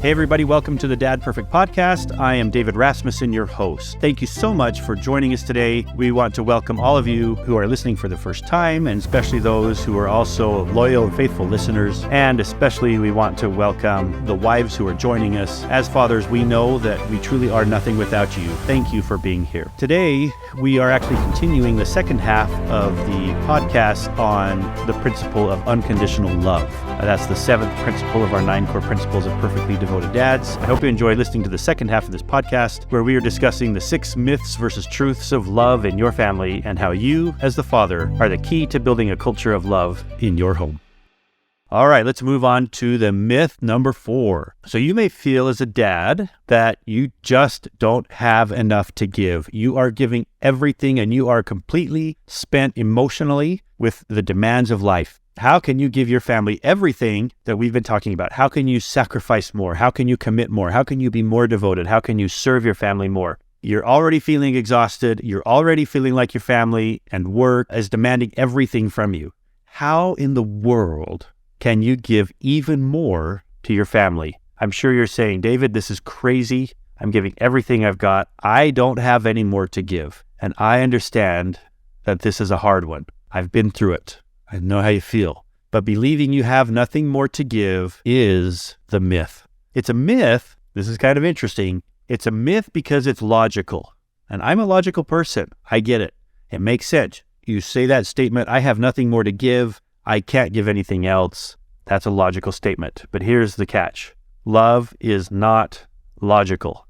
Hey everybody, welcome to the Dad Perfect Podcast. I am David Rasmussen, your host. Thank you so much for joining us today. We want to welcome all of you who are listening for the first time, and especially those who are also loyal and faithful listeners. And especially we want to welcome the wives who are joining us. As fathers, we know that we truly are nothing without you. Thank you for being here. Today, we are actually continuing the second half of the podcast on the principle of unconditional love. That's the seventh principle of our 9 core principles of perfectly devoted dads. I hope you enjoy listening to the second half of this podcast, where we are discussing the 6 myths versus truths of love in your family and how you, as the father, are the key to building a culture of love in your home. All right, let's move on to the myth number 4. So you may feel as a dad that you just don't have enough to give. You are giving everything and you are completely spent emotionally with the demands of life. How can you give your family everything that we've been talking about? How can you sacrifice more? How can you commit more? How can you be more devoted? How can you serve your family more? You're already feeling exhausted. You're already feeling like your family and work is demanding everything from you. How in the world can you give even more to your family? I'm sure you're saying, David, this is crazy. I'm giving everything I've got. I don't have any more to give. And I understand that this is a hard one. I've been through it. I know how you feel. But believing you have nothing more to give is the myth. It's a myth. This is kind of interesting. It's a myth because it's logical. And I'm a logical person. I get it. It makes sense. You say that statement, I have nothing more to give. I can't give anything else. That's a logical statement. But here's the catch. Love is not logical.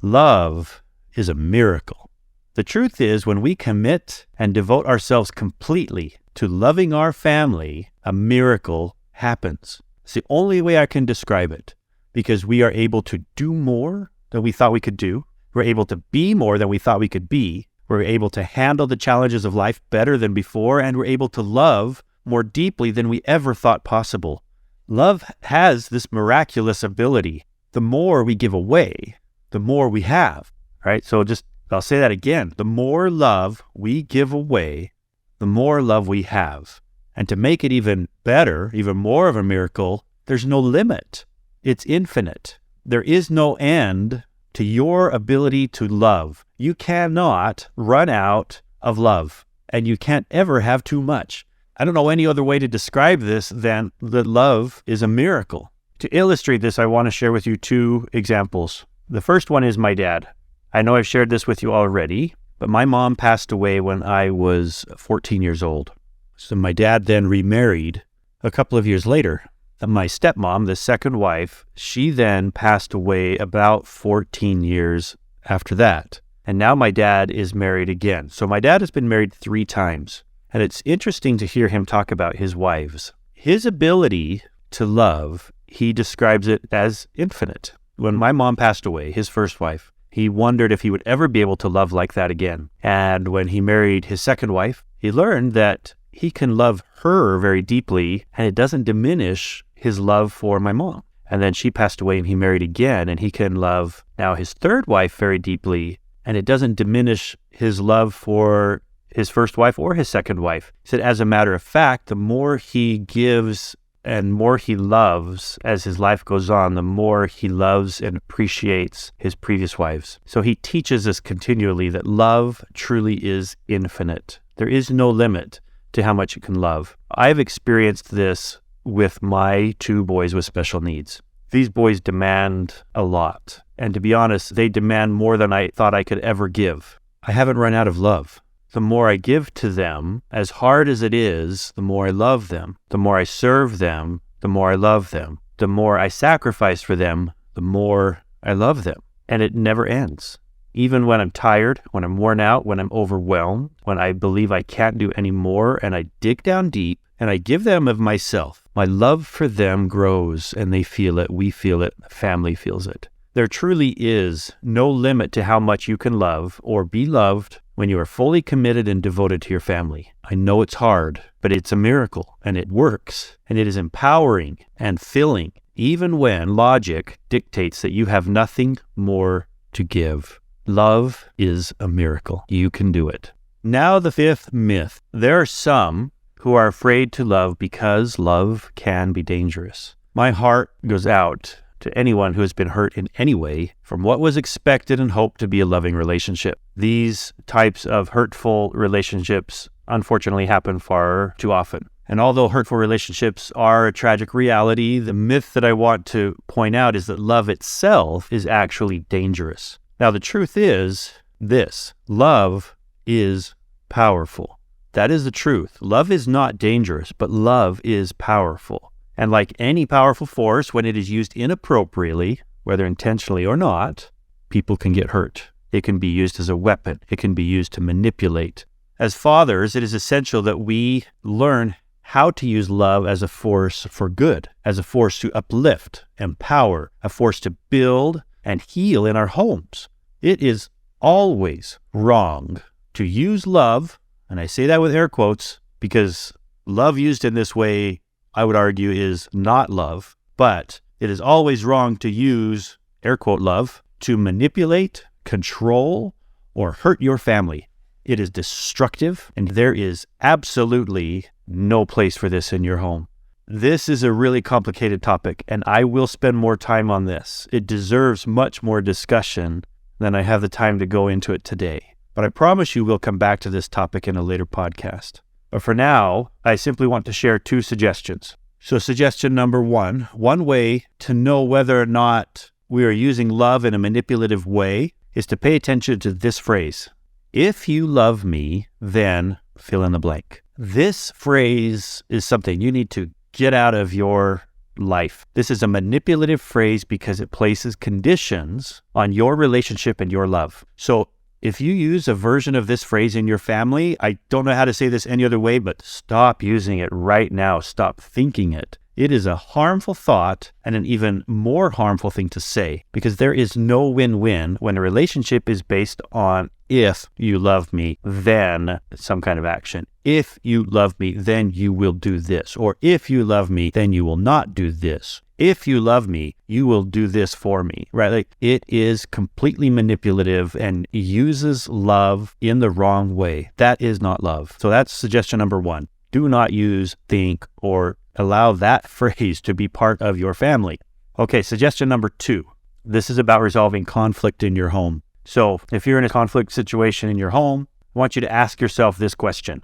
Love is a miracle. The truth is, when we commit and devote ourselves completely to loving our family, a miracle happens. It's the only way I can describe it, because we are able to do more than we thought we could do. We're able to be more than we thought we could be. We're able to handle the challenges of life better than before, and we're able to love more deeply than we ever thought possible. Love has this miraculous ability. The more we give away, the more we have, right? So I'll say that again. The more love we give away, the more love we have. And to make it even better, even more of a miracle, there's no limit. It's infinite. There is no end to your ability to love. You cannot run out of love, and you can't ever have too much. I don't know any other way to describe this than that love is a miracle. To illustrate this, I want to share with you 2 examples. The first one is my dad. I know I've shared this with you already, but my mom passed away when I was 14 years old. So my dad then remarried a couple of years later. My stepmom, the second wife, she then passed away about 14 years after that. And now my dad is married again. So my dad has been married 3 times. And it's interesting to hear him talk about his wives. His ability to love, he describes it as infinite. When my mom passed away, his first wife, he wondered if he would ever be able to love like that again. And when he married his second wife, he learned that he can love her very deeply, and it doesn't diminish his love for my mom. And then she passed away and he married again, and he can love now his third wife very deeply, and it doesn't diminish his love for his first wife or his second wife. He said, as a matter of fact, the more he gives and more he loves as his life goes on, the more he loves and appreciates his previous wives. So he teaches us continually that love truly is infinite. There is no limit to how much you can love. I've experienced this with my 2 boys with special needs. These boys demand a lot. And to be honest, they demand more than I thought I could ever give. I haven't run out of love. The more I give to them, as hard as it is, the more I love them. The more I serve them, the more I love them. The more I sacrifice for them, the more I love them. And it never ends. Even when I'm tired, when I'm worn out, when I'm overwhelmed, when I believe I can't do any more, and I dig down deep and I give them of myself, my love for them grows, and they feel it, we feel it, the family feels it. There truly is no limit to how much you can love or be loved when you are fully committed and devoted to your family. I know it's hard, but it's a miracle, and it works, and it is empowering and filling, even when logic dictates that you have nothing more to give. Love is a miracle. You can do it. Now the 5th myth. There are some who are afraid to love because love can be dangerous. My heart goes out to anyone who has been hurt in any way from what was expected and hoped to be a loving relationship. These types of hurtful relationships unfortunately happen far too often. And although hurtful relationships are a tragic reality, the myth that I want to point out is that love itself is actually dangerous. Now, the truth is this: love is powerful. That is the truth. Love is not dangerous, but love is powerful. And like any powerful force, when it is used inappropriately, whether intentionally or not, people can get hurt. It can be used as a weapon. It can be used to manipulate. As fathers, it is essential that we learn how to use love as a force for good, as a force to uplift, empower, a force to build and heal in our homes. It is always wrong to use love, and I say that with air quotes because love used in this way, I would argue, is not love, but it is always wrong to use air quote love to manipulate, control, or hurt your family. It is destructive, and there is absolutely no place for this in your home. This is a really complicated topic, and I will spend more time on this. It deserves much more discussion than I have the time to go into it today. But I promise you we'll come back to this topic in a later podcast. But for now, I simply want to share 2 suggestions. So suggestion number 1, one way to know whether or not we are using love in a manipulative way is to pay attention to this phrase: if you love me, then fill in the blank. This phrase is something you need to get out of your life. This is a manipulative phrase because it places conditions on your relationship and your love. So if you use a version of this phrase in your family, I don't know how to say this any other way, but stop using it right now. Stop thinking it. It is a harmful thought and an even more harmful thing to say, because there is no win-win when a relationship is based on if you love me, then some kind of action. If you love me, then you will do this. Or if you love me, then you will not do this. If you love me, you will do this for me, right? Like, it is completely manipulative and uses love in the wrong way. That is not love. So that's suggestion number 1. Do not use, think, or allow that phrase to be part of your family. Okay, suggestion number 2. This is about resolving conflict in your home. So if you're in a conflict situation in your home, I want you to ask yourself this question: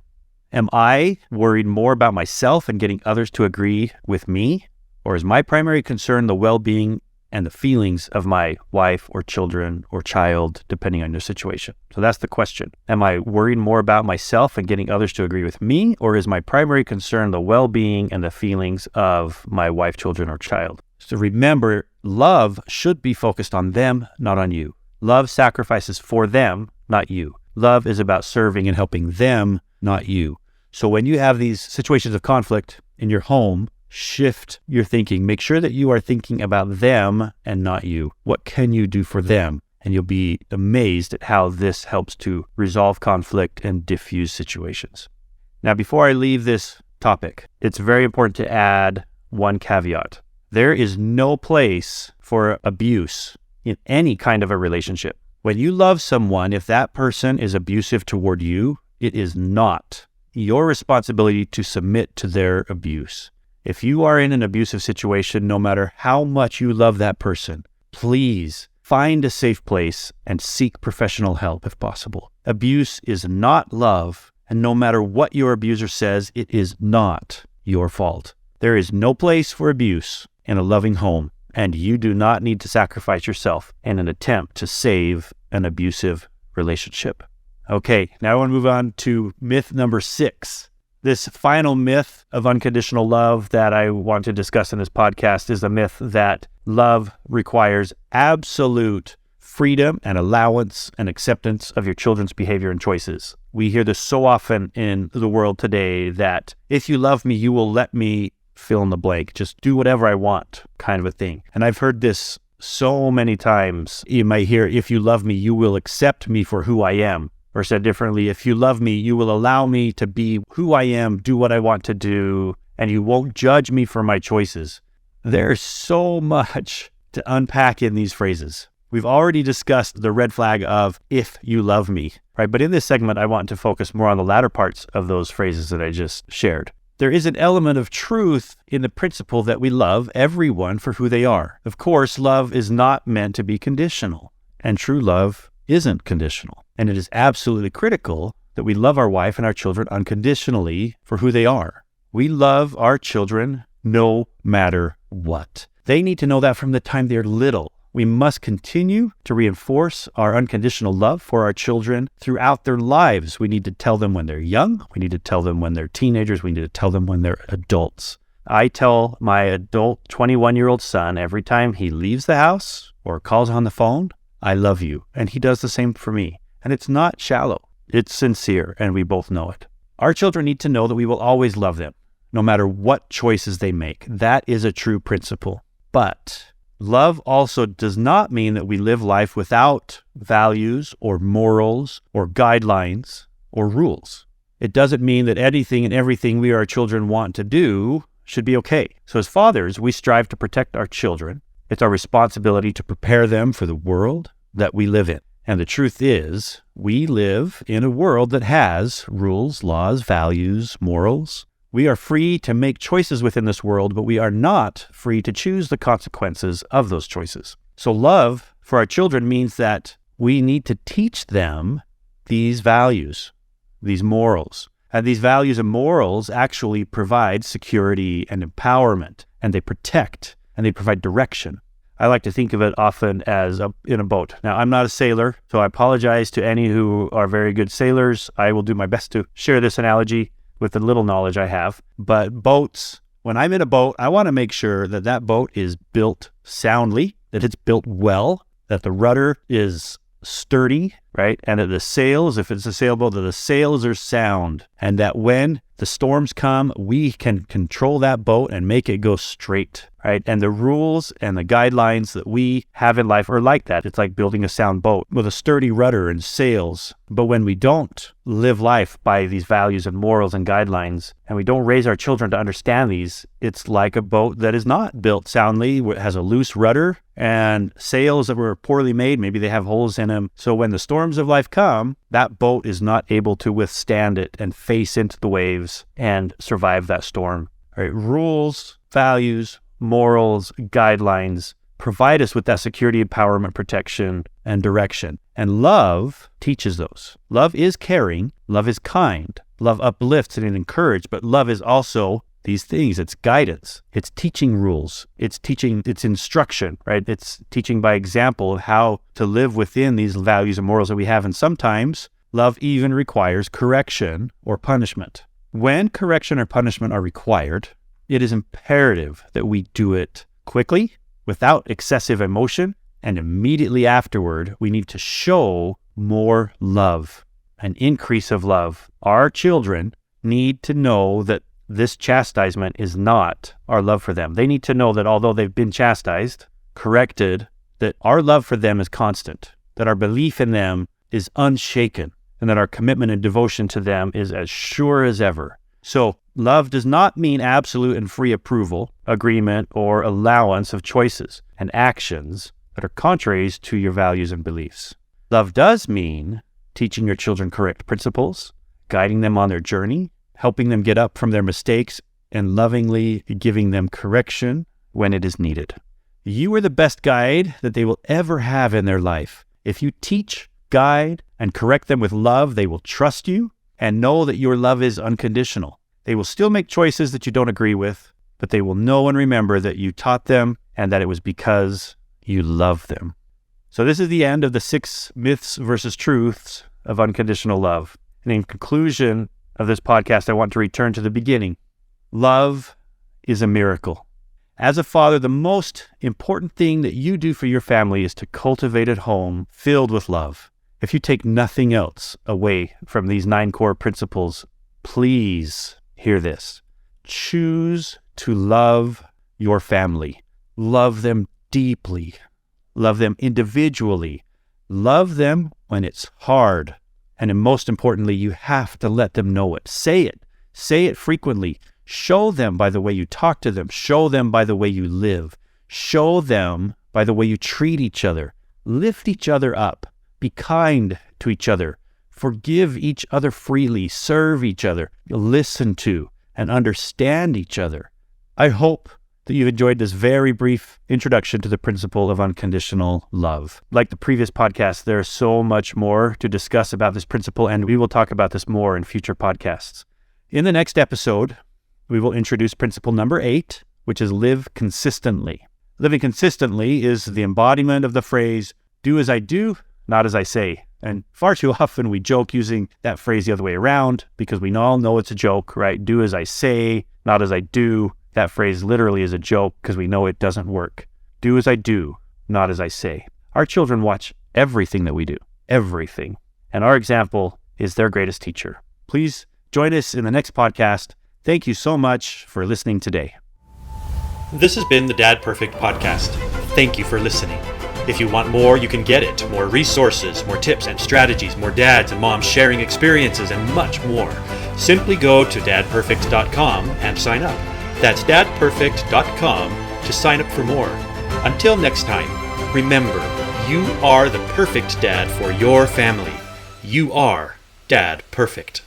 am I worried more about myself and getting others to agree with me? Or is my primary concern the well-being and the feelings of my wife or children or child, depending on your situation? So that's the question. Am I worried more about myself and getting others to agree with me? Or is my primary concern the well-being and the feelings of my wife, children, or child? So remember, love should be focused on them, not on you. Love sacrifices for them, not you. Love is about serving and helping them, not you. So when you have these situations of conflict in your home, shift your thinking. Make sure that you are thinking about them and not you. What can you do for them? And you'll be amazed at how this helps to resolve conflict and diffuse situations. Now, before I leave this topic, it's very important to add one caveat. There is no place for abuse in any kind of a relationship. When you love someone, if that person is abusive toward you, it is not your responsibility to submit to their abuse. If you are in an abusive situation, no matter how much you love that person, please find a safe place and seek professional help if possible. Abuse is not love, and no matter what your abuser says, it is not your fault. There is no place for abuse in a loving home, and you do not need to sacrifice yourself in an attempt to save an abusive relationship. Okay, now I want to move on to myth number 6. This final myth of unconditional love that I want to discuss in this podcast is the myth that love requires absolute freedom and allowance and acceptance of your children's behavior and choices. We hear this so often in the world today that if you love me, you will let me fill in the blank. Just do whatever I want, kind of a thing. And I've heard this so many times. You might hear, if you love me, you will accept me for who I am. Or said differently, if you love me, you will allow me to be who I am, do what I want to do, and you won't judge me for my choices. There's so much to unpack in these phrases. We've already discussed the red flag of if you love me, right? But in this segment, I want to focus more on the latter parts of those phrases that I just shared. There is an element of truth in the principle that we love everyone for who they are. Of course, love is not meant to be conditional, and true love isn't conditional. And it is absolutely critical that we love our wife and our children unconditionally for who they are. We love our children no matter what. They need to know that from the time they're little. We must continue to reinforce our unconditional love for our children throughout their lives. We need to tell them when they're young. We need to tell them when they're teenagers. We need to tell them when they're adults. I tell my adult 21-year-old son every time he leaves the house or calls on the phone, I love you. And he does the same for me. And it's not shallow. It's sincere, and we both know it. Our children need to know that we will always love them, no matter what choices they make. That is a true principle. But love also does not mean that we live life without values or morals or guidelines or rules. It doesn't mean that anything and everything we our children want to do should be okay. So as fathers, we strive to protect our children. It's our responsibility to prepare them for the world that we live in. And the truth is, we live in a world that has rules, laws, values, morals. We are free to make choices within this world, but we are not free to choose the consequences of those choices. So love for our children means that we need to teach them these values, these morals. And these values and morals actually provide security and empowerment, and they protect, and they provide direction. I like to think of it often as in a boat. Now, I'm not a sailor, so I apologize to any who are very good sailors. I will do my best to share this analogy with the little knowledge I have. But boats, when I'm in a boat, I want to make sure that that boat is built soundly, that it's built well, that the rudder is sturdy, right? And that the sails, if it's a sailboat, that the sails are sound, and that when the storms come, we can control that boat and make it go straight, right? And the rules and the guidelines that we have in life are like that. It's like building a sound boat with a sturdy rudder and sails. But when we don't live life by these values and morals and guidelines, and we don't raise our children to understand these, it's like a boat that is not built soundly, it has a loose rudder and sails that were poorly made. Maybe they have holes in them. So when the storms of life come, that boat is not able to withstand it and face into the waves and survive that storm. All right, rules, values, morals, guidelines provide us with that security, empowerment, protection, and direction. And love teaches those. Love is caring. Love is kind. Love uplifts and encourages, but love is also these things. It's guidance. It's teaching rules. It's teaching, it's instruction, right? It's teaching by example of how to live within these values and morals that we have. And sometimes love even requires correction or punishment. When correction or punishment are required, it is imperative that we do it quickly, without excessive emotion, and immediately afterward, we need to show more love, an increase of love. Our children need to know that this chastisement is not our love for them. They need to know that although they've been chastised, corrected, that our love for them is constant, that our belief in them is unshaken, and that our commitment and devotion to them is as sure as ever. So love does not mean absolute and free approval, agreement, or allowance of choices and actions that are contraries to your values and beliefs. Love does mean teaching your children correct principles, guiding them on their journey, helping them get up from their mistakes, and lovingly giving them correction when it is needed. You are the best guide that they will ever have in their life. If you teach, guide, and correct them with love, they will trust you and know that your love is unconditional. They will still make choices that you don't agree with, but they will know and remember that you taught them and that it was because you love them. So this is the end of the 6 myths versus truths of unconditional love. And in conclusion of this podcast, I want to return to the beginning. Love is a miracle. As a father, the most important thing that you do for your family is to cultivate a home filled with love. If you take nothing else away from these 9 core principles, please hear this. Choose to love your family. Love them deeply. Love them individually. Love them when it's hard. And most importantly, you have to let them know it. Say it. Say it frequently. Show them by the way you talk to them. Show them by the way you live. Show them by the way you treat each other. Lift each other up. Be kind to each other. Forgive each other freely. Serve each other. Listen to. and understand each other. I hope that you've enjoyed this very brief introduction to the principle of unconditional love. Like the previous podcast, there's so much more to discuss about this principle, and we will talk about this more in future podcasts. In the next episode, we will introduce principle number 8, which is live consistently. Living consistently is the embodiment of the phrase, do as I do, not as I say. And far too often we joke using that phrase the other way around because we all know it's a joke, right? Do as I say, not as I do. That phrase literally is a joke because we know it doesn't work. Do as I do, not as I say. Our children watch everything that we do, everything. And our example is their greatest teacher. Please join us in the next podcast. Thank you so much for listening today. This has been the Dad Perfect Podcast. Thank you for listening. If you want more, you can get it. More resources, more tips and strategies, more dads and moms sharing experiences, and much more. Simply go to dadperfect.com and sign up. That's dadperfect.com to sign up for more. Until next time, remember, you are the perfect dad for your family. You are Dad Perfect.